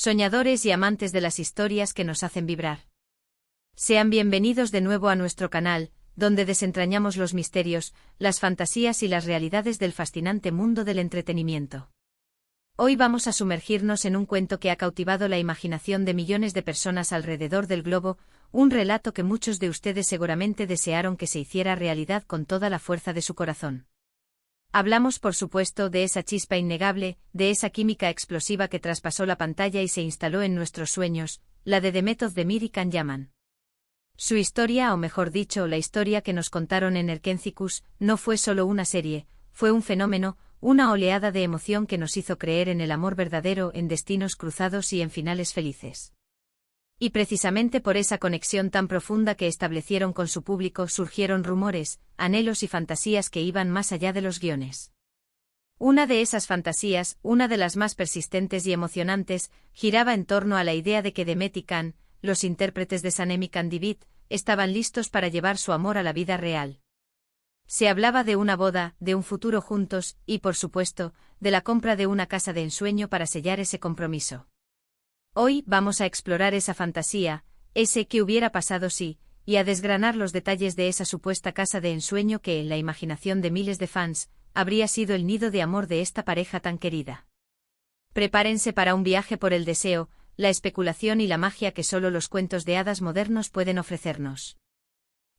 soñadores y amantes de las historias que nos hacen vibrar. Sean bienvenidos de nuevo a nuestro canal, donde desentrañamos los misterios, las fantasías y las realidades del fascinante mundo del entretenimiento. Hoy vamos a sumergirnos en un cuento que ha cautivado la imaginación de millones de personas alrededor del globo, un relato que muchos de ustedes seguramente desearon que se hiciera realidad con toda la fuerza de su corazón. Hablamos, por supuesto, de esa chispa innegable, de esa química explosiva que traspasó la pantalla y se instaló en nuestros sueños, la de The Method de Miri Kanyaman. Su historia, o mejor dicho, la historia que nos contaron en Erkencikus, no fue solo una serie, fue un fenómeno, una oleada de emoción que nos hizo creer en el amor verdadero, en destinos cruzados y en finales felices. Y precisamente por esa conexión tan profunda que establecieron con su público surgieron rumores, anhelos y fantasías que iban más allá de los guiones. Una de esas fantasías, una de las más persistentes y emocionantes, giraba en torno a la idea de que Demet y Can, los intérpretes de Sanem y Candivit, estaban listos para llevar su amor a la vida real. Se hablaba de una boda, de un futuro juntos, y por supuesto, de la compra de una casa de ensueño para sellar ese compromiso. Hoy vamos a explorar esa fantasía, ese qué hubiera pasado si, y a desgranar los detalles de esa supuesta casa de ensueño que, en la imaginación de miles de fans, habría sido el nido de amor de esta pareja tan querida. Prepárense para un viaje por el deseo, la especulación y la magia que solo los cuentos de hadas modernos pueden ofrecernos.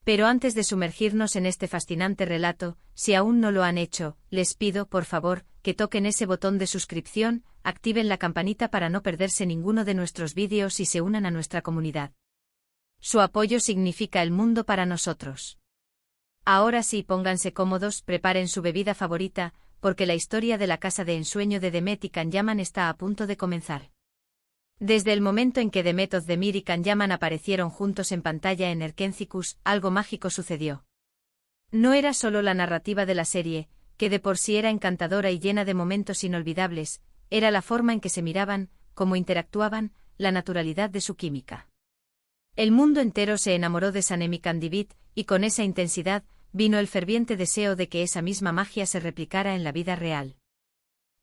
Pero antes de sumergirnos en este fascinante relato, si aún no lo han hecho, les pido, por favor, que toquen ese botón de suscripción, activen la campanita para no perderse ninguno de nuestros vídeos y se unan a nuestra comunidad. Su apoyo significa el mundo para nosotros. Ahora sí, pónganse cómodos, preparen su bebida favorita, porque la historia de la casa de ensueño de Demet y Kanyaman está a punto de comenzar. Desde el momento en que The Method de Miri Kanyaman aparecieron juntos en pantalla en Erkencikus, algo mágico sucedió. No era solo la narrativa de la serie, que de por sí era encantadora y llena de momentos inolvidables, era la forma en que se miraban, cómo interactuaban, la naturalidad de su química. El mundo entero se enamoró de Sanem y Candivit, y con esa intensidad, vino el ferviente deseo de que esa misma magia se replicara en la vida real.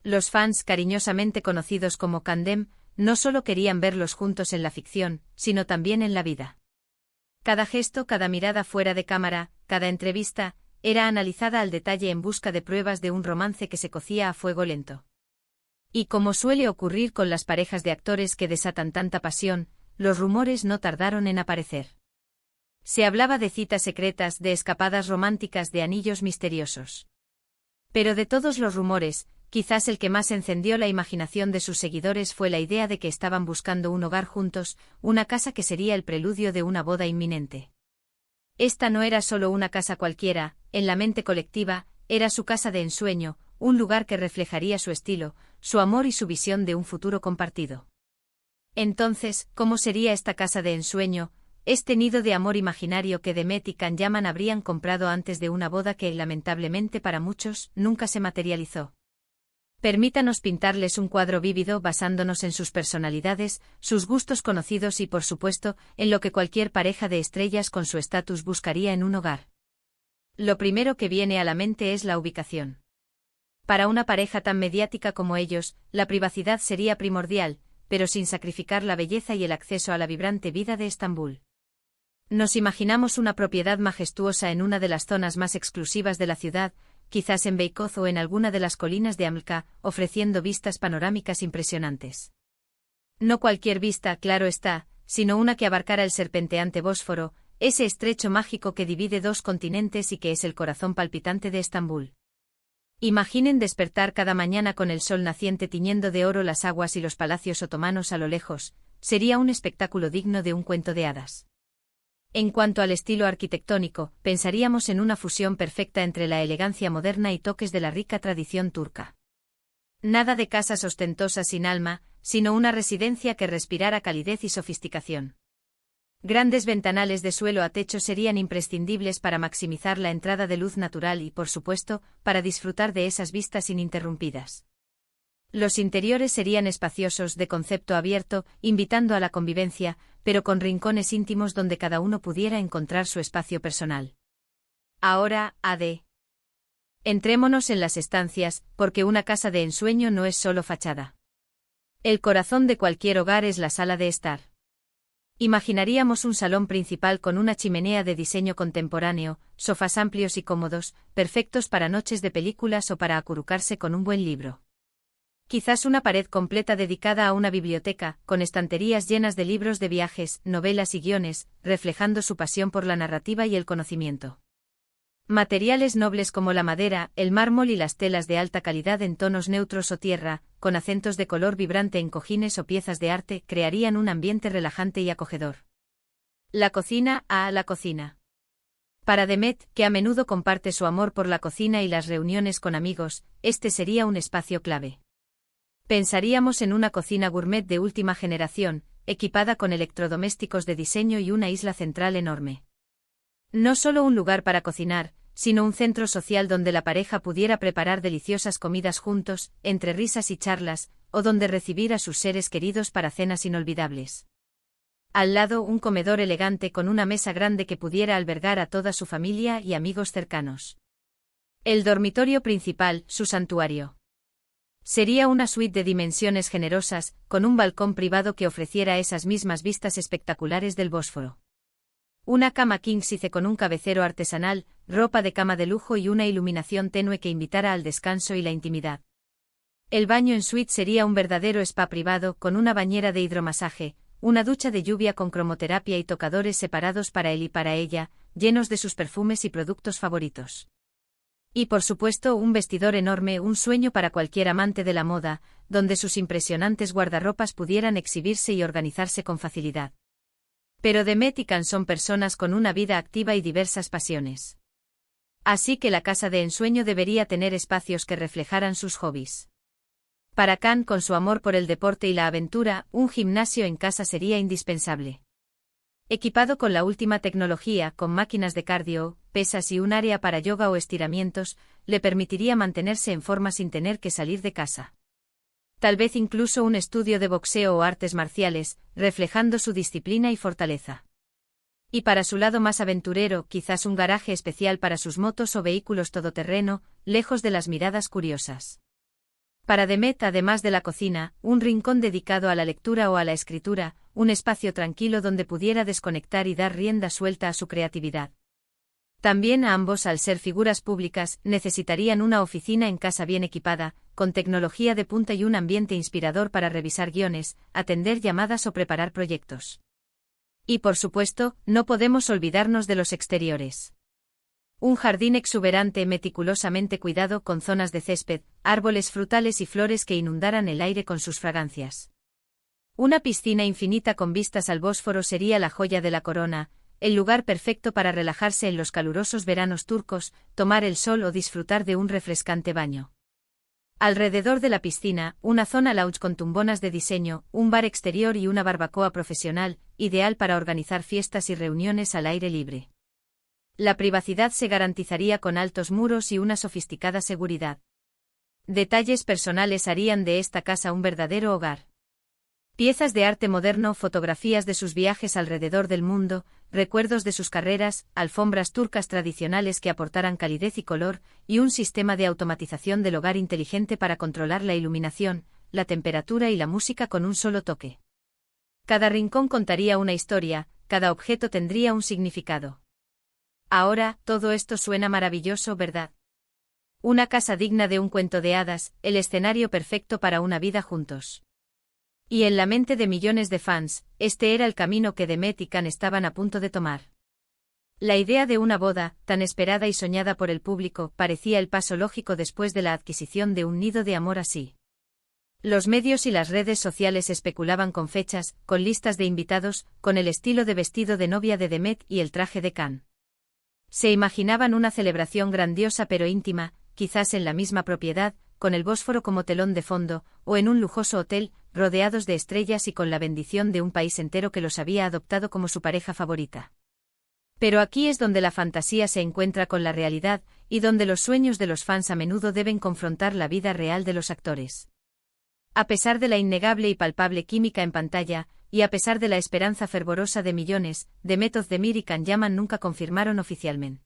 Los fans, cariñosamente conocidos como Kandem, no solo querían verlos juntos en la ficción, sino también en la vida. Cada gesto, cada mirada fuera de cámara, cada entrevista, era analizada al detalle en busca de pruebas de un romance que se cocía a fuego lento. Y como suele ocurrir con las parejas de actores que desatan tanta pasión, los rumores no tardaron en aparecer. Se hablaba de citas secretas, de escapadas románticas, de anillos misteriosos. Pero de todos los rumores, quizás el que más encendió la imaginación de sus seguidores fue la idea de que estaban buscando un hogar juntos, una casa que sería el preludio de una boda inminente. Esta no era solo una casa cualquiera, en la mente colectiva, era su casa de ensueño, un lugar que reflejaría su estilo, su amor y su visión de un futuro compartido. Entonces, ¿cómo sería esta casa de ensueño, este nido de amor imaginario que Demet y Kanyaman habrían comprado antes de una boda que, lamentablemente para muchos, nunca se materializó? Permítanos pintarles un cuadro vívido basándonos en sus personalidades, sus gustos conocidos y, por supuesto, en lo que cualquier pareja de estrellas con su estatus buscaría en un hogar. Lo primero que viene a la mente es la ubicación. Para una pareja tan mediática como ellos, la privacidad sería primordial, pero sin sacrificar la belleza y el acceso a la vibrante vida de Estambul. Nos imaginamos una propiedad majestuosa en una de las zonas más exclusivas de la ciudad, quizás en Beykoz o en alguna de las colinas de Amlka, ofreciendo vistas panorámicas impresionantes. No cualquier vista, claro está, sino una que abarcara el serpenteante Bósforo, ese estrecho mágico que divide dos continentes y que es el corazón palpitante de Estambul. Imaginen despertar cada mañana con el sol naciente tiñendo de oro las aguas y los palacios otomanos a lo lejos, sería un espectáculo digno de un cuento de hadas. En cuanto al estilo arquitectónico, pensaríamos en una fusión perfecta entre la elegancia moderna y toques de la rica tradición turca. Nada de casas ostentosas sin alma, sino una residencia que respirara calidez y sofisticación. Grandes ventanales de suelo a techo serían imprescindibles para maximizar la entrada de luz natural y, por supuesto, para disfrutar de esas vistas ininterrumpidas. Los interiores serían espaciosos, de concepto abierto, invitando a la convivencia, pero con rincones íntimos donde cada uno pudiera encontrar su espacio personal. Ahora, entrémonos en las estancias, porque una casa de ensueño no es solo fachada. El corazón de cualquier hogar es la sala de estar. Imaginaríamos un salón principal con una chimenea de diseño contemporáneo, sofás amplios y cómodos, perfectos para noches de películas o para acurrucarse con un buen libro. Quizás una pared completa dedicada a una biblioteca, con estanterías llenas de libros de viajes, novelas y guiones, reflejando su pasión por la narrativa y el conocimiento. Materiales nobles como la madera, el mármol y las telas de alta calidad en tonos neutros o tierra, con acentos de color vibrante en cojines o piezas de arte, crearían un ambiente relajante y acogedor. La cocina, la cocina. Para Demet, que a menudo comparte su amor por la cocina y las reuniones con amigos, este sería un espacio clave. Pensaríamos en una cocina gourmet de última generación, equipada con electrodomésticos de diseño y una isla central enorme. No solo un lugar para cocinar, sino un centro social donde la pareja pudiera preparar deliciosas comidas juntos, entre risas y charlas, o donde recibir a sus seres queridos para cenas inolvidables. Al lado, un comedor elegante con una mesa grande que pudiera albergar a toda su familia y amigos cercanos. El dormitorio principal, su santuario. Sería una suite de dimensiones generosas, con un balcón privado que ofreciera esas mismas vistas espectaculares del Bósforo. Una cama king size con un cabecero artesanal, ropa de cama de lujo y una iluminación tenue que invitara al descanso y la intimidad. El baño en suite sería un verdadero spa privado con una bañera de hidromasaje, una ducha de lluvia con cromoterapia y tocadores separados para él y para ella, llenos de sus perfumes y productos favoritos. Y por supuesto un vestidor enorme, un sueño para cualquier amante de la moda, donde sus impresionantes guardarropas pudieran exhibirse y organizarse con facilidad. Pero Demet y Can son personas con una vida activa y diversas pasiones. Así que la casa de ensueño debería tener espacios que reflejaran sus hobbies. Para Can, con su amor por el deporte y la aventura, un gimnasio en casa sería indispensable. Equipado con la última tecnología, con máquinas de cardio, pesas y un área para yoga o estiramientos, le permitiría mantenerse en forma sin tener que salir de casa. Tal vez incluso un estudio de boxeo o artes marciales, reflejando su disciplina y fortaleza. Y para su lado más aventurero, quizás un garaje especial para sus motos o vehículos todoterreno, lejos de las miradas curiosas. Para Demet, además de la cocina, un rincón dedicado a la lectura o a la escritura, un espacio tranquilo donde pudiera desconectar y dar rienda suelta a su creatividad. También a ambos, al ser figuras públicas, necesitarían una oficina en casa bien equipada, con tecnología de punta y un ambiente inspirador para revisar guiones, atender llamadas o preparar proyectos. Y por supuesto, no podemos olvidarnos de los exteriores. Un jardín exuberante meticulosamente cuidado con zonas de césped, árboles frutales y flores que inundaran el aire con sus fragancias. Una piscina infinita con vistas al Bósforo sería la joya de la corona, el lugar perfecto para relajarse en los calurosos veranos turcos, tomar el sol o disfrutar de un refrescante baño. Alrededor de la piscina, una zona lounge con tumbonas de diseño, un bar exterior y una barbacoa profesional, ideal para organizar fiestas y reuniones al aire libre. La privacidad se garantizaría con altos muros y una sofisticada seguridad. Detalles personales harían de esta casa un verdadero hogar. Piezas de arte moderno, fotografías de sus viajes alrededor del mundo, recuerdos de sus carreras, alfombras turcas tradicionales que aportaran calidez y color, y un sistema de automatización del hogar inteligente para controlar la iluminación, la temperatura y la música con un solo toque. Cada rincón contaría una historia, cada objeto tendría un significado. Ahora, todo esto suena maravilloso, ¿verdad? Una casa digna de un cuento de hadas, el escenario perfecto para una vida juntos. Y en la mente de millones de fans, este era el camino que Demet y Can estaban a punto de tomar. La idea de una boda, tan esperada y soñada por el público, parecía el paso lógico después de la adquisición de un nido de amor así. Los medios y las redes sociales especulaban con fechas, con listas de invitados, con el estilo de vestido de novia de Demet y el traje de Can. Se imaginaban una celebración grandiosa pero íntima, quizás en la misma propiedad, con el Bósforo como telón de fondo, o en un lujoso hotel, rodeados de estrellas y con la bendición de un país entero que los había adoptado como su pareja favorita. Pero aquí es donde la fantasía se encuentra con la realidad, y donde los sueños de los fans a menudo deben confrontar la vida real de los actores. A pesar de la innegable y palpable química en pantalla, y a pesar de la esperanza fervorosa de millones, Demet Özdemir y Can Yaman nunca confirmaron oficialmente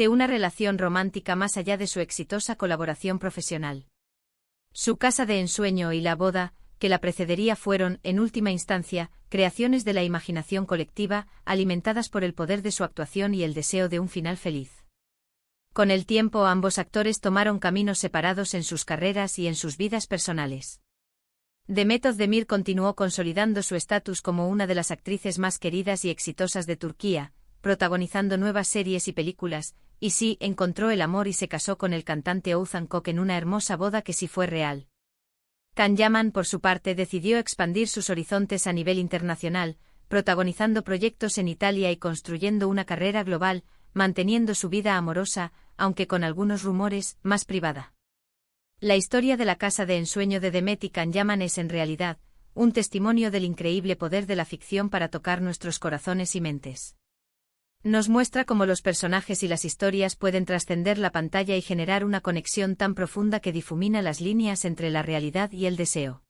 una relación romántica más allá de su exitosa colaboración profesional. Su casa de ensueño y la boda, que la precedería fueron, en última instancia, creaciones de la imaginación colectiva, alimentadas por el poder de su actuación y el deseo de un final feliz. Con el tiempo ambos actores tomaron caminos separados en sus carreras y en sus vidas personales. Demet Özdemir continuó consolidando su estatus como una de las actrices más queridas y exitosas de Turquía, protagonizando nuevas series y películas, y sí encontró el amor y se casó con el cantante Oğuzhan Koç en una hermosa boda que sí fue real. Can Yaman, por su parte, decidió expandir sus horizontes a nivel internacional, protagonizando proyectos en Italia y construyendo una carrera global, manteniendo su vida amorosa, aunque con algunos rumores, más privada. La historia de la casa de ensueño de Demet y Can Yaman es en realidad un testimonio del increíble poder de la ficción para tocar nuestros corazones y mentes. Nos muestra cómo los personajes y las historias pueden trascender la pantalla y generar una conexión tan profunda que difumina las líneas entre la realidad y el deseo.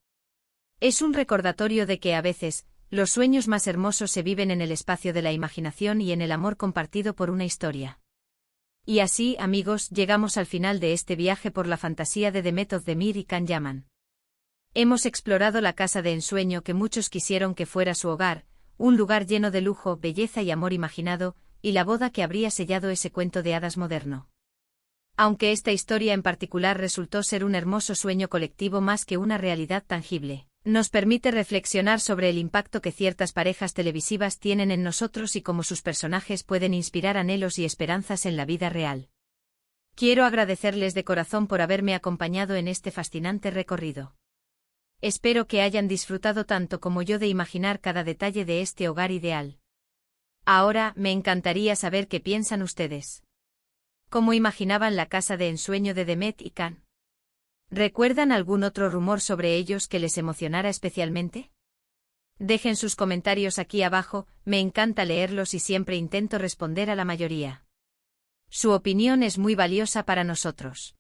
Es un recordatorio de que a veces, los sueños más hermosos se viven en el espacio de la imaginación y en el amor compartido por una historia. Y así, amigos, llegamos al final de este viaje por la fantasía de Demet Özdemir y Can Yaman. Hemos explorado la casa de ensueño que muchos quisieron que fuera su hogar, un lugar lleno de lujo, belleza y amor imaginado, y la boda que habría sellado ese cuento de hadas moderno. Aunque esta historia en particular resultó ser un hermoso sueño colectivo más que una realidad tangible, nos permite reflexionar sobre el impacto que ciertas parejas televisivas tienen en nosotros y cómo sus personajes pueden inspirar anhelos y esperanzas en la vida real. Quiero agradecerles de corazón por haberme acompañado en este fascinante recorrido. Espero que hayan disfrutado tanto como yo de imaginar cada detalle de este hogar ideal. Ahora, me encantaría saber qué piensan ustedes. ¿Cómo imaginaban la casa de ensueño de Demet y Can? ¿Recuerdan algún otro rumor sobre ellos que les emocionara especialmente? Dejen sus comentarios aquí abajo, me encanta leerlos y siempre intento responder a la mayoría. Su opinión es muy valiosa para nosotros.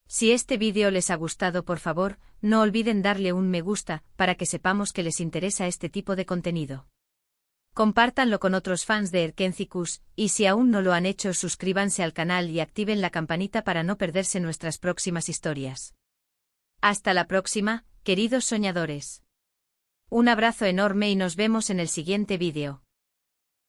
Si este vídeo les ha gustado, por favor, no olviden darle un me gusta, para que sepamos que les interesa este tipo de contenido. Compártanlo con otros fans de Erkencikus, y si aún no lo han hecho, suscríbanse al canal y activen la campanita para no perderse nuestras próximas historias. Hasta la próxima, queridos soñadores. Un abrazo enorme y nos vemos en el siguiente vídeo.